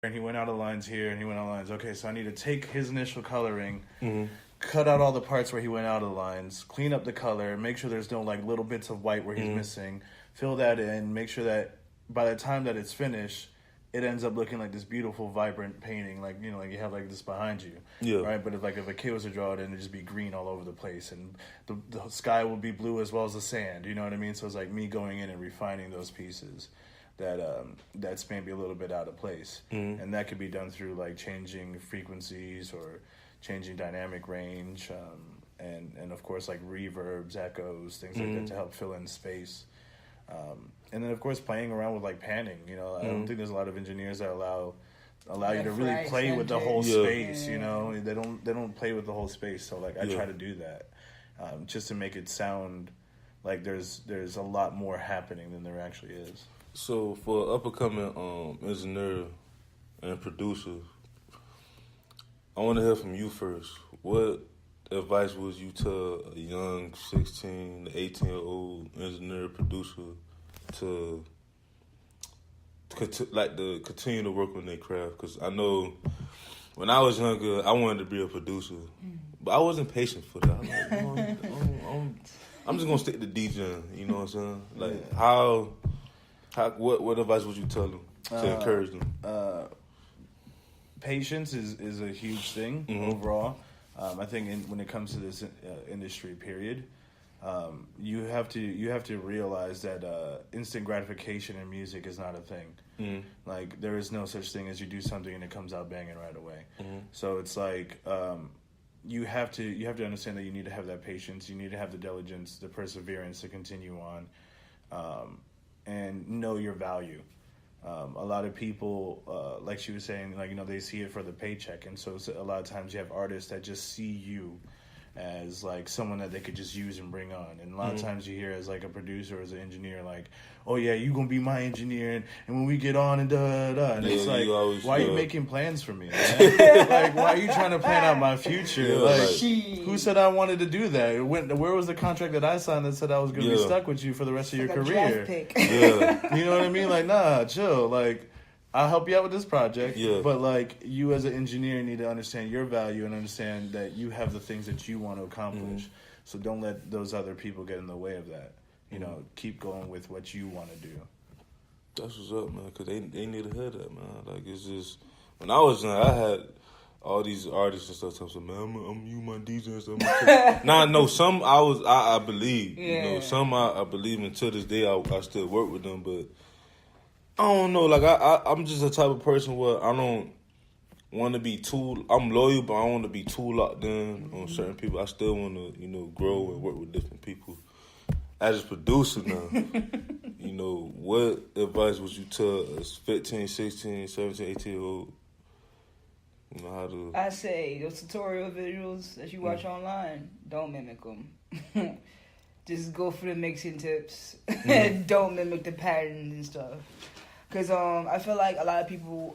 and he went out of lines here, and he went out of lines. Okay, so I need to take his initial coloring, cut out all the parts where he went out of lines, clean up the color, make sure there's no like little bits of white where he's missing, fill that in, make sure that by the time that it's finished, it ends up looking like this beautiful, vibrant painting, like, you know, like you have like this behind you, right? But if a kid was to draw it, it'd just be green all over the place, and the sky will be blue as well as the sand. You know what I mean? So it's like me going in and refining those pieces that's maybe a little bit out of place, and that could be done through like changing frequencies or changing dynamic range, and of course like reverbs, echoes, things like that to help fill in space. And then of course playing around with like panning. You know, I don't think there's a lot of engineers that allow you to really play with the whole space. You know, they don't play with the whole space. So like I try to do that, just to make it sound like there's a lot more happening than there actually is. So for up and coming engineer and producer, I want to hear from you first. What advice would you tell a young 16 to 18-year-old engineer producer to continue to work on their craft? Because I know when I was younger, I wanted to be a producer, but I wasn't patient for that. I was like, I'm just gonna stick to DJing. You know what I'm saying? Like what advice would you tell them to encourage them? Patience is a huge thing overall. I think when it comes to this industry, period, you have to realize that instant gratification in music is not a thing. Like there is no such thing as you do something and it comes out banging right away. So it's like you have to understand that you need to have that patience. You need to have the diligence, the perseverance to continue on, and know your value. A lot of people, like she was saying, like, you know, they see it for the paycheck. And so a lot of times you have artists that just see you as like someone that they could just use and bring on. And a lot of times you hear as like a producer or as an engineer, like, oh yeah, you gonna be my engineer, and when we get on and da. And it's like, why are you making plans for me, man? Like, why are you trying to plan out my future? Like, who said I wanted to do that? Where was the contract that I signed that said I was gonna be stuck with you for the rest of your career? You know what I mean? Like, nah, chill. Like, I'll help you out with this project, but like you as an engineer need to understand your value and understand that you have the things that you want to accomplish. So don't let those other people get in the way of that. You know, keep going with what you want to do. That's what's up, man, because they need to hear that, man. Like, it's just, when I was young, I had all these artists and stuff saying, man, I'm you, my DJ and stuff. Nah, no, some I believe. You know, some I believe, and to this day I still work with them, but I don't know, like, I'm just the type of person where I don't want to be I'm loyal, but I don't want to be too locked in on certain people. I still want to, you know, grow and work with different people. As a producer now, you know, what advice would you tell a 15, 16, 17, 18-year-old, you know, how to... I say, those tutorial videos that you watch online, don't mimic them. Just go for the mixing tips. Don't mimic the patterns and stuff. Because I feel like a lot of people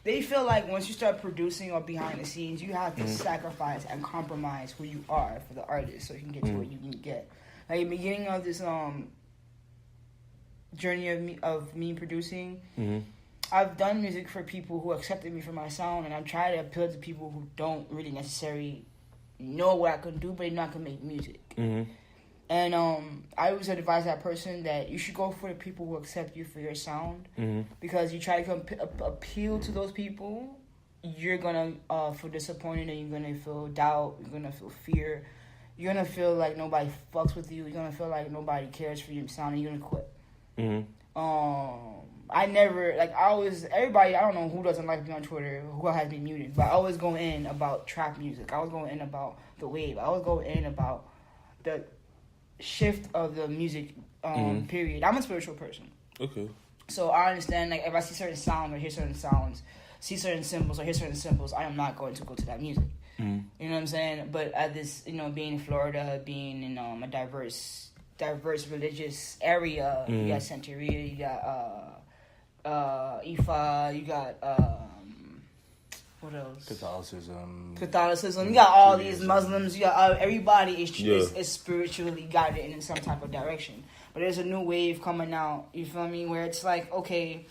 they feel like once you start producing or behind the scenes, you have to sacrifice and compromise who you are for the artist so you can get to where you can get. Like, in the beginning of this journey of me producing, I've done music for people who accepted me for my sound, and I've tried to appeal to people who don't really necessarily know what I can do, but they know I can make music. And I always advise that person that you should go for the people who accept you for your sound, because you try to appeal to those people, you're gonna feel disappointed, and you're gonna feel doubt, you're gonna feel fear, you're gonna feel like nobody fucks with you, you're gonna feel like nobody cares for your sound, and you're gonna quit. Everybody, I don't know who doesn't like me on Twitter, who has me muted, but I always go in about trap music, I was going in about the wave, I was going in about the shift of the music period. I'm a spiritual person. Okay. So I understand, like, if I see certain sounds or hear certain sounds, see certain symbols or hear certain symbols, I am not going to go to that music. You know what I'm saying? But at this, you know, being in Florida, being in a diverse religious area, you got Santeria, you got Ifa, you got what else? Catholicism. You got all these Muslims. You got everybody is spiritually guided in some type of direction. But there's a new wave coming out. You feel me? Where it's like, okay,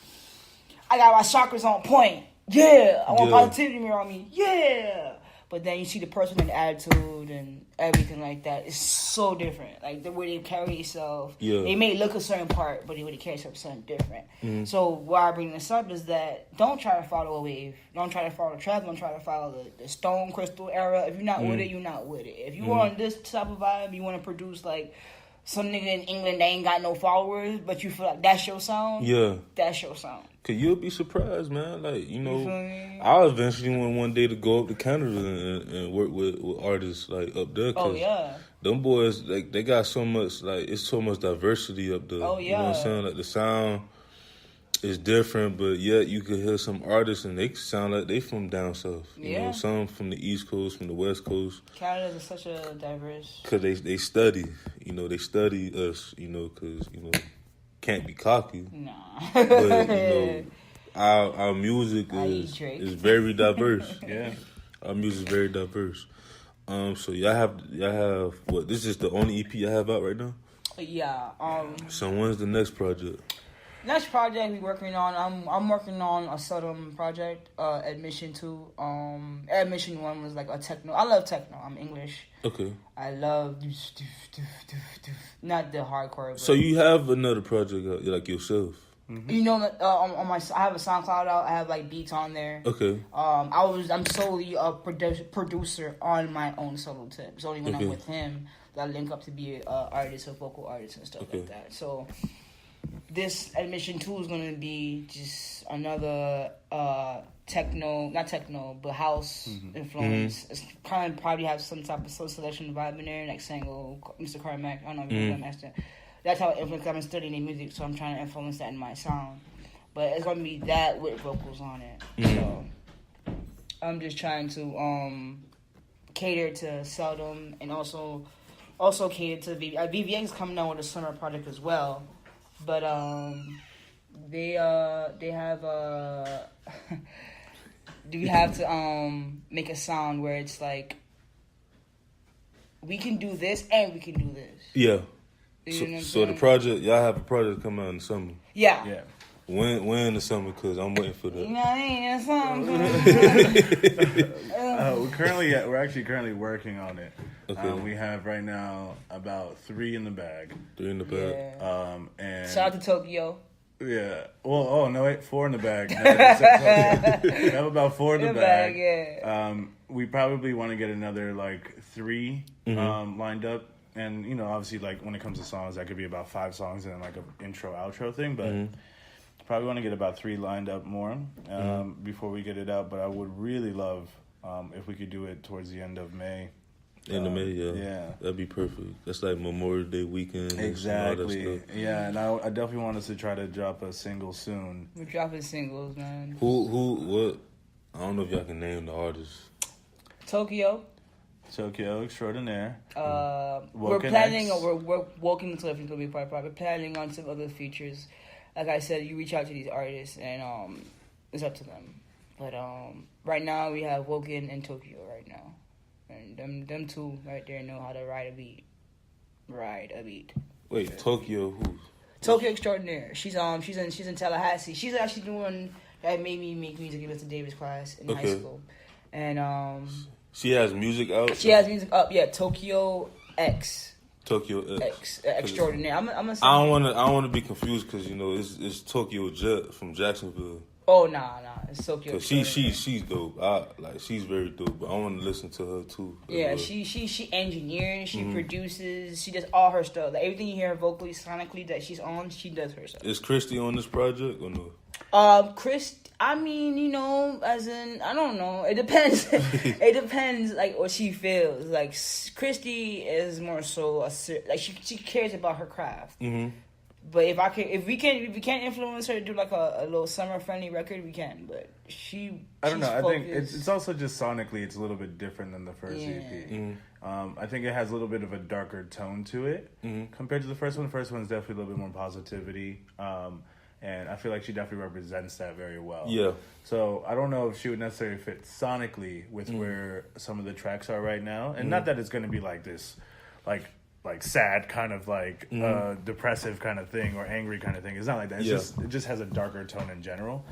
I got my chakras on point. Yeah, I want positivity around me. Yeah. But then you see the person and the attitude and everything like that. It's so different. Like the way they carry themselves. Yeah. They may look a certain part, but the way they carry themselves is something different. Mm-hmm. So why I bring this up is that don't try to follow a wave. Don't try to follow the trap. Don't try to follow the Stone Crystal era. If you're not with it, you're not with it. If you want this type of vibe, you want to produce like some nigga in England that ain't got no followers, but you feel like that's your sound. Yeah. That's your sound. Cause you'll be surprised, man. Like, you know, I eventually want one day to go up to Canada and work with artists like up there. Cause them boys, like, they got so much, like, it's so much diversity up there. Oh, yeah. You know what I'm saying? Like, the sound is different, but yet you could hear some artists and they sound like they from down south. You know, some from the East Coast, from the West Coast. Canada is such a diverse. Cause they study, you know, they study us, you know, cause, you know, can't be cocky. Nah. But, you know, our music is very diverse. Yeah. Our music is very diverse. So y'all have what? This is the only EP I have out right now? Yeah. So when's the next project? Next project we working on. I'm working on a Seldom project. Admission 2. Admission 1 was like a techno. I love techno. I'm English. Okay. I love not the hardcore. But so you have another project out, like yourself? Mm-hmm. You know, on my I have a SoundCloud out. I have like beats on there. Okay. I'm solely a producer on my own solo tip. It's only when I'm with him that I link up to be an artist, a vocal artist, and stuff like that. So. This Admission 2 is going to be just another not techno, but house influence. It's probably have some type of soul selection vibe in there, like Sango, Mr. Carmack. I don't know if you know that. That's how influence. I've been studying their music, so I'm trying to influence that in my sound. But it's going to be that with vocals on it. So I'm just trying to cater to Seldom and also cater to VVX. VVX is coming out with a summer project as well. But they have do we have to make a sound where it's like we can do this and we can do this. Yeah. So the project, y'all have a project coming out in the summer. Yeah. Yeah. When in the summer? Cause I'm waiting for that. You know what I mean? We're actually currently working on it. Okay. We have right now about 3 in the bag. 3 in the bag. Yeah. And shout out to Tokyo. Yeah. Well, 4 in the bag. We have about 4 in the bag. Yeah. We probably want to get another like 3 lined up. And, you know, obviously, like, when it comes to songs, that could be about 5 songs and, like, an intro-outro thing. But probably want to get about 3 lined up more before we get it out. But I would really love if we could do it towards the end of May. End of May, yeah. That'd be perfect. That's like Memorial Day weekend. Exactly. And all that stuff. Yeah, and I definitely want us to try to drop a single soon. We're dropping singles, man. What? I don't know if y'all can name the artists. Tokyo Extraordinaire. We're planning, we're working until everything's gonna be part. We're planning on some other features. Like I said, you reach out to these artists, and it's up to them. But right now we have Woken and Tokyo right now, and them two right there know how to ride a beat. Wait, Tokyo who? Tokyo Extraordinaire. She's in Tallahassee. She's actually doing that made me make music in Mr. Davis class in high school, and she has music out? She has music up, yeah. Tokyo X. Extraordinaire. I'm gonna say I don't want to be confused because, you know, it's Tokyo Jet from Jacksonville. Oh, nah. It's Tokyo. Cause she's dope. She's very dope. But I want to listen to her too. Yeah, she engineers, she produces, she does all her stuff. Like, everything you hear vocally, sonically that she's on, she does her stuff. Is Christy on this project or no? I mean, you know, as in, I don't know. It depends. It depends, like, what she feels. Like, Christy is more so like she cares about her craft. Mm-hmm. But if we can't influence her to do like a little summer friendly record, we can. But I don't know. I think it's also just sonically, it's a little bit different than the first EP. Mm-hmm. I think it has a little bit of a darker tone to it compared to the first one. The first one's definitely a little bit more positivity. And I feel like she definitely represents that very well. Yeah. So I don't know if she would necessarily fit sonically with where some of the tracks are right now. And not that it's going to be like this, like like sad kind of like depressive kind of thing or angry kind of thing. It's not like that. It just has a darker tone in general.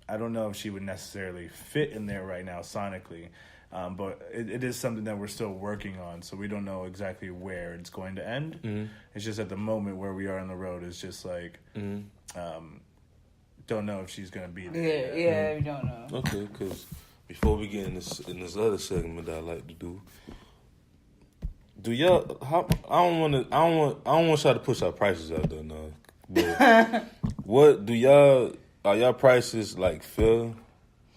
I don't know if she would necessarily fit in there right now sonically, but it is something that we're still working on. So we don't know exactly where it's going to end. It's just at the moment where we are on the road. It's just like don't know if she's gonna be there. Yeah, we don't know. Okay, because before we get in this other segment that I like to do. Do y'all? I don't want y'all to push our prices out there now. But what do y'all? Are y'all prices like fair?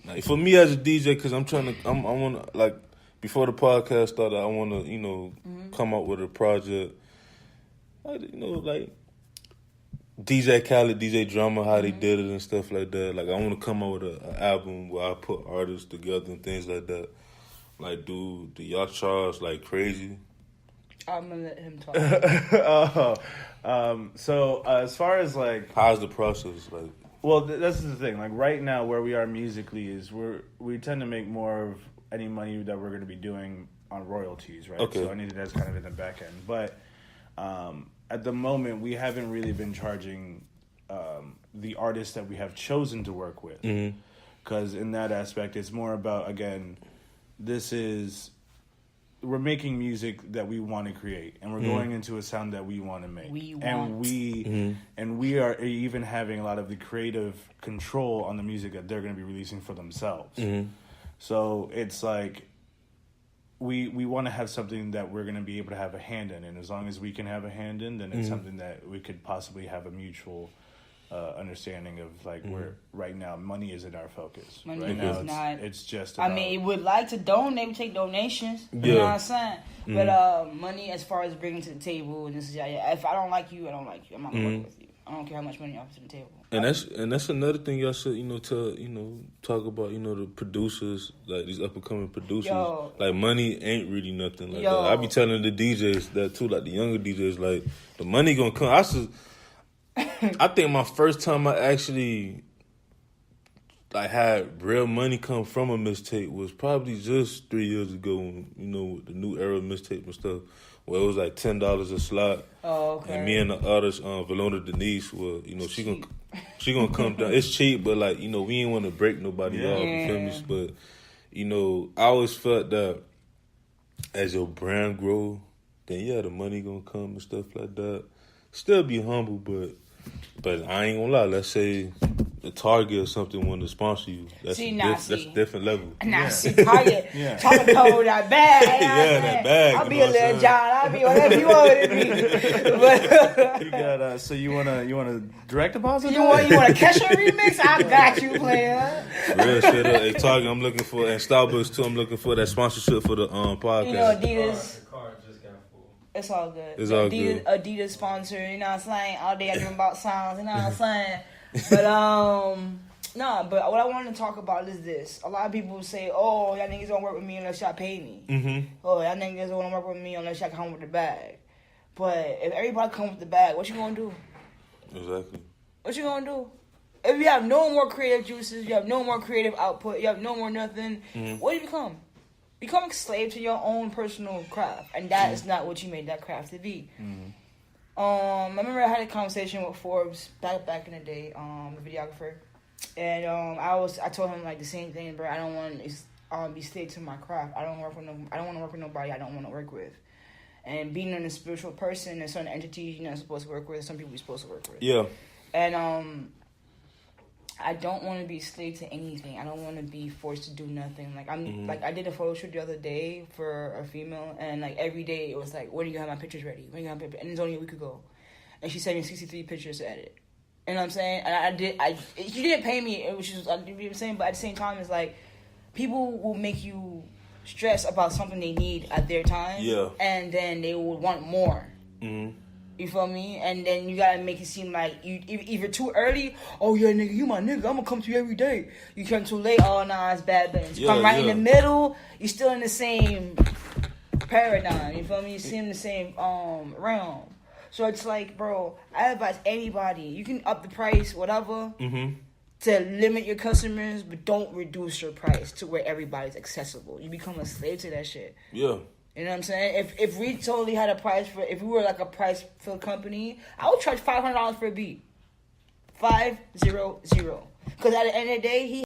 Like for me as a DJ, because I want to like before the podcast started, I want to come up with a project. Like DJ Khaled, DJ Drama, how they did it and stuff like that. Like I want to come up with an album where I put artists together and things like that. Like do y'all charge like crazy? I'm gonna let him talk. So as far as like, how's the process like? Well, that's the thing. Like right now, where we are musically is we tend to make more of any money that we're going to be doing on royalties, right? Okay. So anything that's kind of in the back end. But at the moment, we haven't really been charging the artists that we have chosen to work with, because in that aspect, it's more about again, we're making music that we want to create, and we're going into a sound that we want to make. And we are even having a lot of the creative control on the music that they're going to be releasing for themselves. So it's like we want to have something that we're going to be able to have a hand in, and as long as we can have a hand in, then it's something that we could possibly have a mutual understanding of, like, where right now money isn't our focus. Money right is now not. It's just about, I mean, would like to donate, we take donations. You know what I'm saying? But money as far as bringing to the table, and this is, if I don't like you, I don't like you. I'm not gonna work with you. I don't care how much money you offer to the table. And that's another thing y'all should talk about, the producers, like these up and coming producers. Like money ain't really nothing like that. I be telling the DJs that too, like the younger DJs, like the money gonna come. I think my first time I actually like had real money come from a mixtape was probably just 3 years ago when, with the new era mixtape and stuff, where it was like $10 a slot. Oh, okay. And me and the artist, Valona Denise, were, she gonna come down. It's cheap, but like, we ain't want to break nobody off, you feel me? But, I always felt that as your brand grow, then the money gonna come and stuff like that. Still be humble, but I ain't gonna lie. Let's say the Target or something want to sponsor you. That's a different level. See, Target. Target told that bag. That bag. I'll be a little John. I'll be whatever you want it to be. But you got so you wanna direct deposit? You want a Kesha remix? I got you, player. Real shit. Hey, Target, I'm looking for, and Starbucks too. I'm looking for that sponsorship for the podcast. Adidas. It's all good. It's all good. Adidas sponsor, you know what I'm saying? All day I dream about sounds, you know what I'm saying? But, but what I wanted to talk about is this. A lot of people say, oh, y'all niggas don't work with me unless y'all pay me. Oh, y'all niggas don't want to work with me unless y'all come with the bag. But if everybody comes with the bag, what you gonna do? Exactly. What you gonna do? If you have no more creative juices, you have no more creative output, you have no more nothing, what do you become? Become a slave to your own personal craft, and that is not what you made that craft to be. I remember I had a conversation with Forbes back in the day, the videographer, and I told him like the same thing, bro. I don't want to be slave to my craft. I don't want to work with nobody I don't want to work with. And being a spiritual person, there's certain entities you're not supposed to work with, some people you're supposed to work with. Yeah. And I don't want to be a slave to anything. I don't want to be forced to do nothing. Like like I did a photo shoot the other day for a female, and like every day it was like, when are you gonna have my pictures ready? When are you gonna have and it's only a week ago, and she sent me 63 pictures to edit. You know what I'm saying? And she didn't pay me, which is, you know what I'm saying, but at the same time, it's like people will make you stress about something they need at their time, and then they will want more. You feel me? And then you gotta make it seem like you either too early. Oh yeah, nigga, you my nigga. I'm gonna come to you every day. You come too late. Oh nah, it's bad business. Come right in the middle. You still in the same paradigm. You feel me? You still in the same realm. So it's like, bro, I advise anybody. You can up the price, whatever, to limit your customers, but don't reduce your price to where everybody's accessible. You become a slave to that shit. Yeah. You know what I'm saying? If we totally had a price for, if we were like a price for the company, I would charge $500 for a beat. 500. Because at the end of the day, he